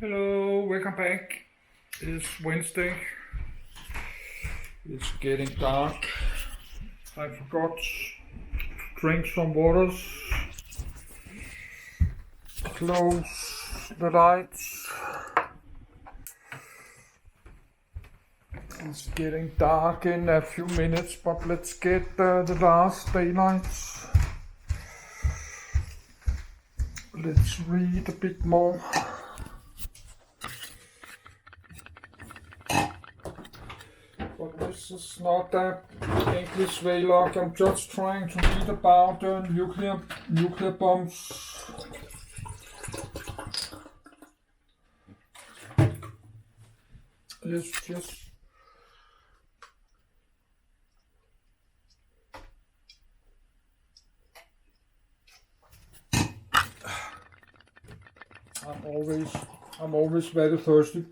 Hello, welcome back. It's Wednesday. It's getting dark. I forgot to drink some waters. Close the lights. It's getting dark in a few minutes, but let's get the last daylight. Let's read a bit more. But this is not a English vlog. I'm just trying to read about nuclear bombs. Yes. I'm always very thirsty.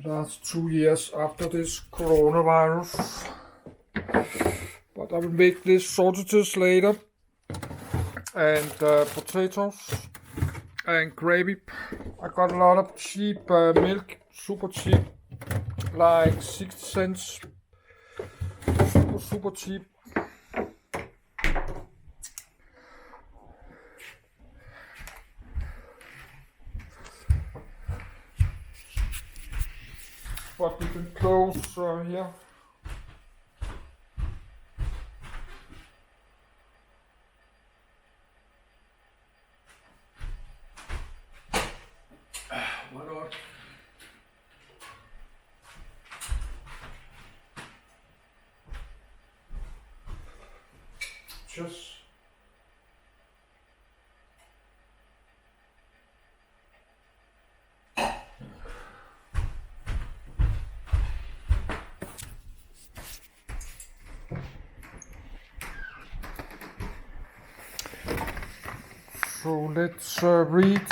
Last 2 years after this coronavirus. But I will make this sausages later. And potatoes and gravy. I got a lot of cheap milk, super cheap, like 60 cents. Super cheap. But we can close here. Why not? Just so let's read.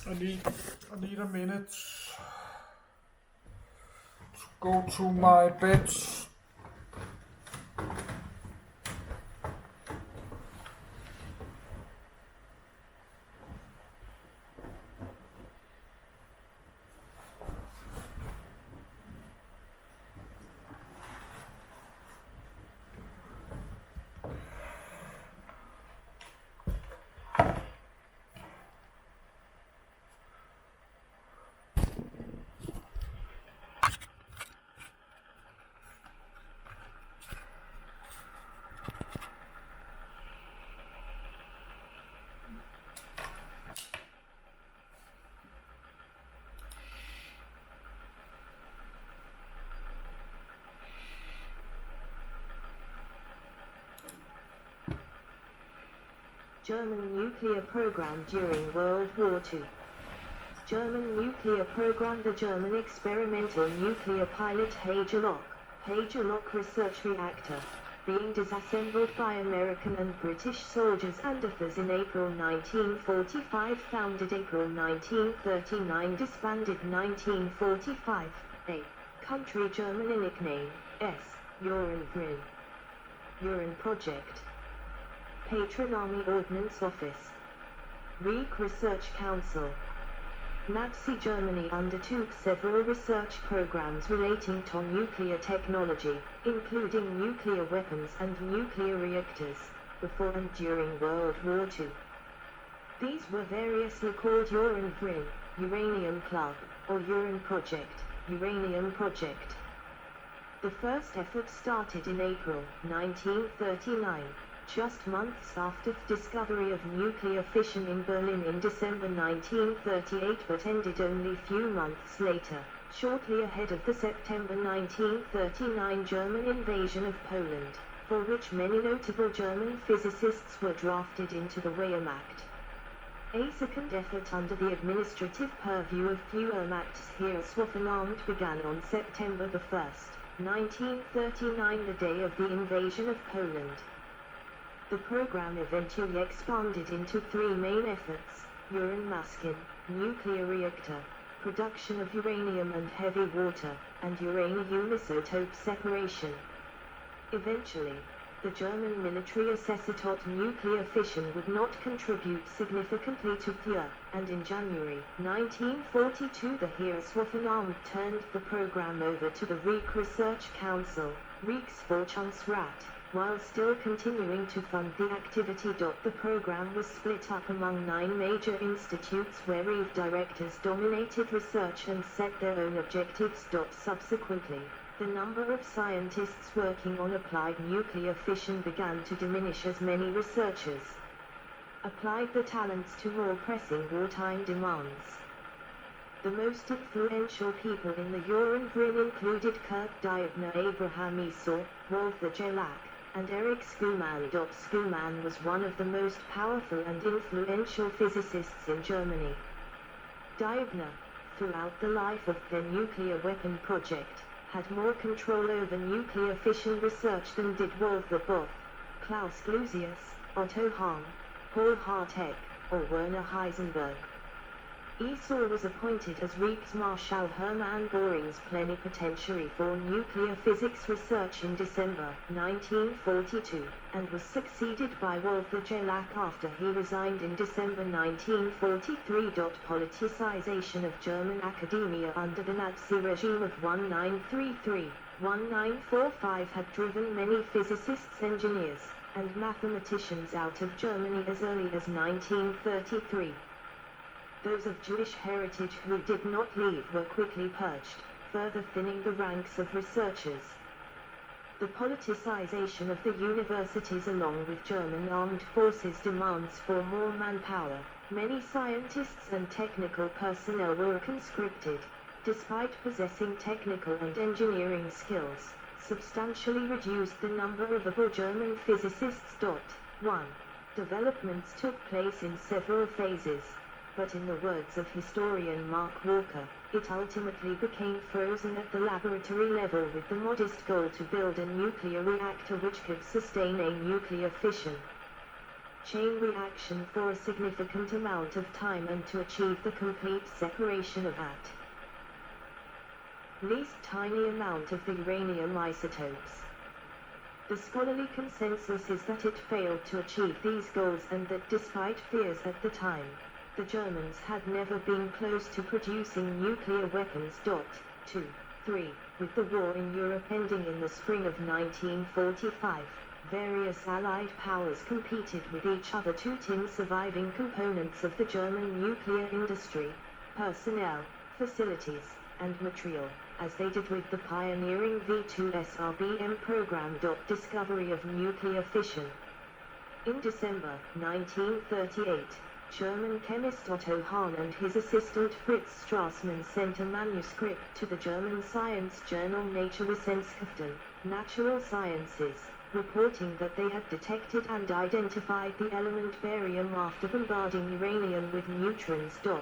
I need a minute to go to my bed. German nuclear program during World War II. German nuclear program. The German experimental nuclear pilot Hagelok research reactor, being disassembled by American and British soldiers and authors in April 1945, founded April 1939, disbanded 1945, A. Country Germany nickname, S. Uhrenbrin. Uhren Project. Patron Army Ordnance Office. Reich Research Council. Nazi Germany undertook several research programs relating to nuclear technology, including nuclear weapons and nuclear reactors, before and during World War II. These were variously called Uhrenbrin, Uranium Club, or Uhren Project, Uranium Project. The first effort started in April 1939. Just months after the discovery of nuclear fission in Berlin in December 1938, but ended only few months later, shortly ahead of the September 1939 German invasion of Poland, for which many notable German physicists were drafted into the Wehrmacht. A second effort under the administrative purview of Wehrmacht's Heereswaffenamt began on September 1, 1939, the day of the invasion of Poland. The program eventually expanded into three main efforts: Uhren-Maskin, nuclear reactor, production of uranium and heavy water, and uranium isotope separation. Eventually, the German military assessor thought nuclear fission would not contribute significantly to FIA, and in January 1942 the Heereswaffenamt turned the program over to the Reich Research Council, Reichsforschungsrat, while still continuing to fund the activity. The program was split up among 9 major institutes where REF directors dominated research and set their own objectives. Subsequently, the number of scientists working on applied nuclear fission began to diminish as many researchers applied their talents to more pressing wartime demands. The most influential people in the Uhrenbrin included Kurt Diebner, Abraham Esau, Walther Jellach, and Erich Schumann. Schumann was one of the most powerful and influential physicists in Germany. Diebner, throughout the life of their nuclear weapon project, had more control over nuclear fission research than did Walther Both, Klaus Glusius, Otto Hahn, Paul Hartek, or Werner Heisenberg. Esau was appointed as Reichsmarschall Hermann Göring's plenipotentiary for nuclear physics research in December 1942, and was succeeded by Walther Jellach after he resigned in December 1943. Politicization of German academia under the Nazi regime of 1933-1945 had driven many physicists, engineers, and mathematicians out of Germany as early as 1933. Those of Jewish heritage who did not leave were quickly purged, further thinning the ranks of researchers. The politicization of the universities along with German armed forces demands for more manpower. Many scientists and technical personnel were conscripted, despite possessing technical and engineering skills, substantially reduced the number of able German physicists. 1. Developments took place in several phases, but in the words of historian Mark Walker, it ultimately became frozen at the laboratory level with the modest goal to build a nuclear reactor which could sustain a nuclear fission chain reaction for a significant amount of time and to achieve the complete separation of at least tiny amount of the uranium isotopes. The scholarly consensus is that it failed to achieve these goals and that despite fears at the time, the Germans had never been close to producing nuclear weapons. 2. 3. With the war in Europe ending in the spring of 1945, various Allied powers competed with each other to tin surviving components of the German nuclear industry, personnel, facilities, and material, as they did with the pioneering V2SRBM program. Discovery of nuclear fission. In December 1938, German chemist Otto Hahn and his assistant Fritz Strassmann sent a manuscript to the German science journal Naturwissenschaften, Natural Sciences, reporting that they had detected and identified the element barium after bombarding uranium with neutrons. 4.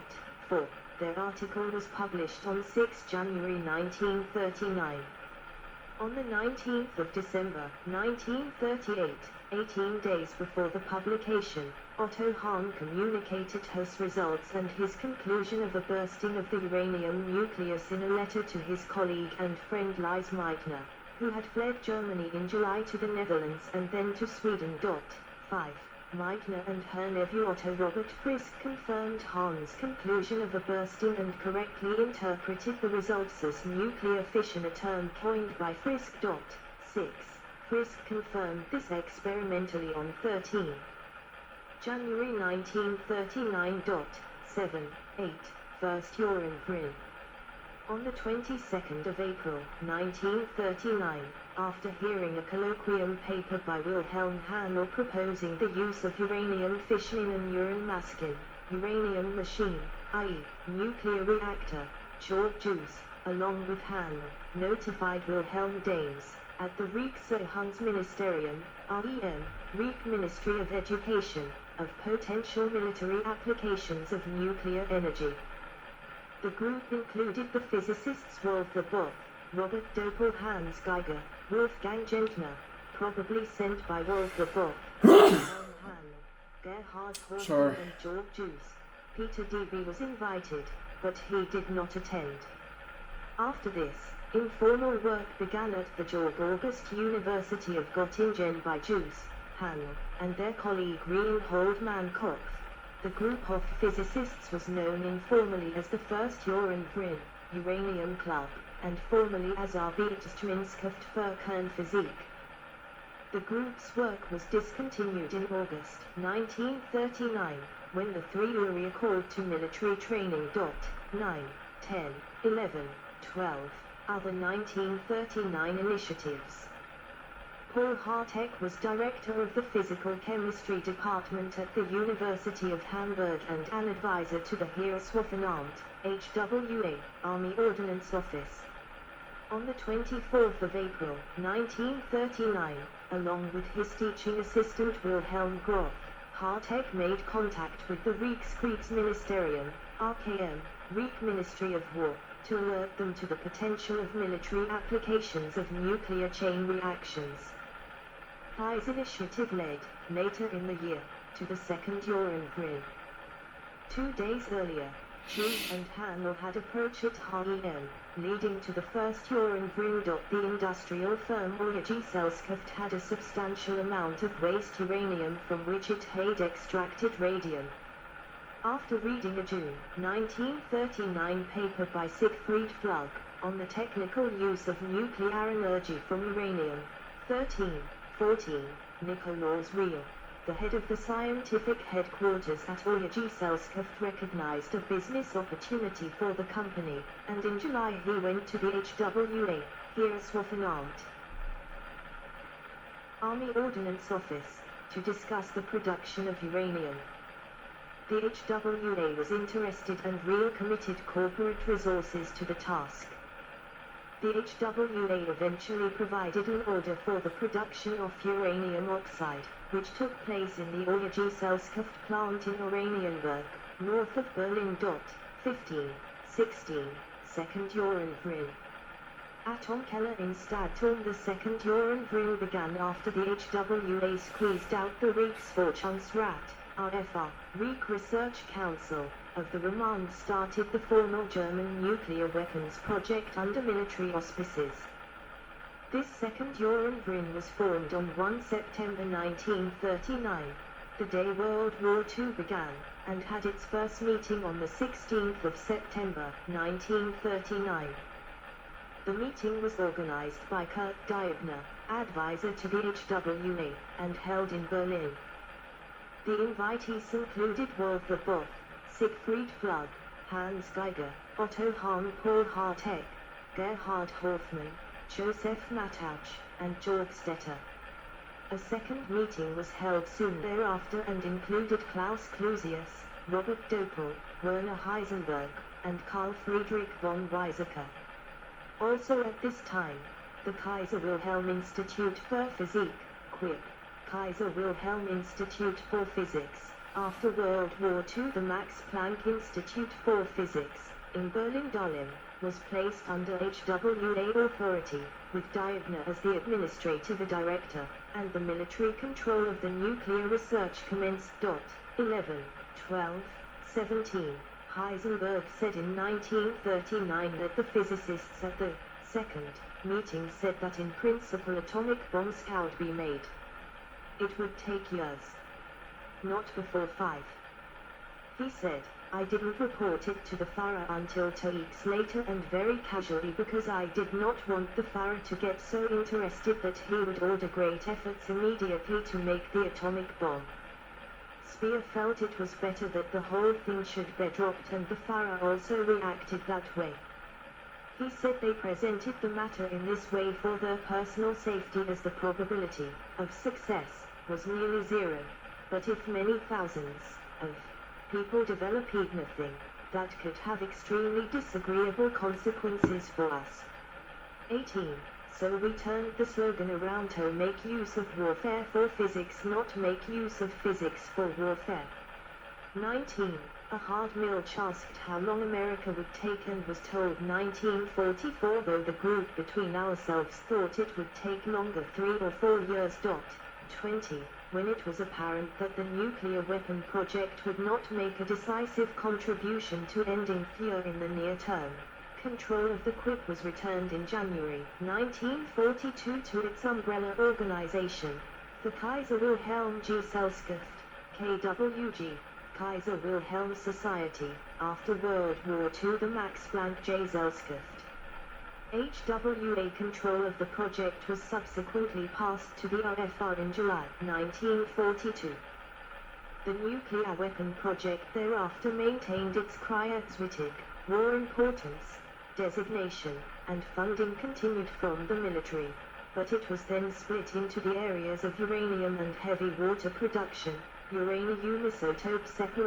Their article was published on 6 January 1939. On the 19th of December 1938, 18 days before the publication, Otto Hahn communicated his results and his conclusion of the bursting of the uranium nucleus in a letter to his colleague and friend Lise Meitner, who had fled Germany in July to the Netherlands and then to Sweden. 5. Meitner and her nephew Otto Robert Frisk confirmed Hahn's conclusion of the bursting and correctly interpreted the results as nuclear fission, a term coined by Frisk. 6. Frisk confirmed this experimentally on 13 January 1939. 7. 8. First Uhrenbrin. On the 22nd of April 1939, after hearing a colloquium paper by Wilhelm Hahn proposing the use of uranium fission in an uranium machine, i.e., nuclear reactor, George Juice, along with Hahn, notified Wilhelm Dames, at the Reichsverteidigungsministerium, REM, Reich Ministry of Education, of potential military applications of nuclear energy. The group included the physicists Walther Both, Robert Doppel, Hans Geiger, Wolfgang Gentner, probably sent by Walther Both, Wilhelm Hahn, Gerhard Horster and George Juice. Peter Debye was invited, but he did not attend. After this, Informal work began at the Georg August University of Göttingen by Jules Hahn and their colleague Reinhold Mannkopf. The group of physicists was known informally as the First Uranbrin Uranium Club, and formally as Arbeitsgemeinschaft für Kernphysik. The group's work was discontinued in August 1939, when the three Uri called to military training. 9, 10, 11, 12, other 1939 initiatives. Paul Hartek was director of the Physical Chemistry Department at the University of Hamburg and an advisor to the Heereswaffenamt, HWA, Army Ordnance Office. On the 24th of April, 1939, along with his teaching assistant Wilhelm Groth, Hartek made contact with the Reichskriegsministerium, RKM, Reich Ministry of War, to alert them to the potential of military applications of nuclear chain reactions. His initiative led, later in the year, to the Second Uranbrin. 2 days earlier, Jules and Hahn had approached HEM, leading to the First Uranbrin. The industrial firm Urgesellschaft had a substantial amount of waste uranium from which it had extracted radium. After reading a June 1939 paper by Siegfried Flug on the technical use of nuclear energy from uranium, 1314, Nikolaus Riehl, the head of the scientific headquarters at Urgesellschaft, recognized a business opportunity for the company, and in July he went to the HWA, Heereswaffenamt, Army Ordnance Office, to discuss the production of uranium. The HWA was interested and Riehl committed corporate resources to the task. The HWA eventually provided an order for the production of uranium oxide, which took place in the Urgesellschaft plant in Oranienburg, north of Berlin. 15, 16, Second Uranbrin. Atomkeller in Stadtturm. The Second Uranbrin began after the HWA squeezed out the Reichsforschungsrat, RFR, Reich Research Council, of the Remand, started the formal German nuclear weapons project under military auspices. This Second Uranbrin was formed on 1 September 1939, the day World War II began, and had its first meeting on the 16th of September 1939. The meeting was organized by Kurt Diebner, advisor to the HWA, and held in Berlin. The invitees included Walter Both, Siegfried Flug, Hans Geiger, Otto Hahn, Paul Hartek, Gerhard Hoffmann, Joseph Matauch, and Georg Stetter. A second meeting was held soon thereafter and included Klaus Clusius, Robert Doppel, Werner Heisenberg, and Carl Friedrich von Weizsäcker. Also at this time, the Kaiser Wilhelm Institute für Physik, KWIP, Kaiser Wilhelm Institute for Physics, after World War II the Max Planck Institute for Physics, in Berlin-Dahlem, was placed under HWA authority, with Diebner as the administrative director, and the military control of the nuclear research commenced. 11, 12, 17. Heisenberg said in 1939 that the physicists at the second meeting said that in principle atomic bombs could be made. It would take years. Not before 5. He said, I didn't report it to the Führer until 2 weeks later and very casually because I did not want the Führer to get so interested that he would order great efforts immediately to make the atomic bomb. Speer felt it was better that the whole thing should be dropped, and the Führer also reacted that way. He said they presented the matter in this way for their personal safety as the probability of success was nearly zero, but if many thousands of people develop anything, that could have extremely disagreeable consequences for us. 18. So we turned the slogan around to make use of warfare for physics, not make use of physics for warfare. 19. A hard milch asked how long America would take and was told 1944, though the group between ourselves thought it would take longer, 3 or 4 years. 20. When it was apparent that the nuclear weapon project would not make a decisive contribution to ending fear in the near term, Control of the QUIP was returned in January 1942 to its umbrella organization, the Kaiser Wilhelm Gesellschaft, KWG, Kaiser Wilhelm Society, after World War II the Max Planck Gesellschaft. HWA control of the project was subsequently passed to the OFR in July 1942. The nuclear weapon project thereafter maintained its Kriegswichtig, war importance, designation, and funding continued from the military, but it was then split into the areas of uranium and heavy water production, uranium isotope separation.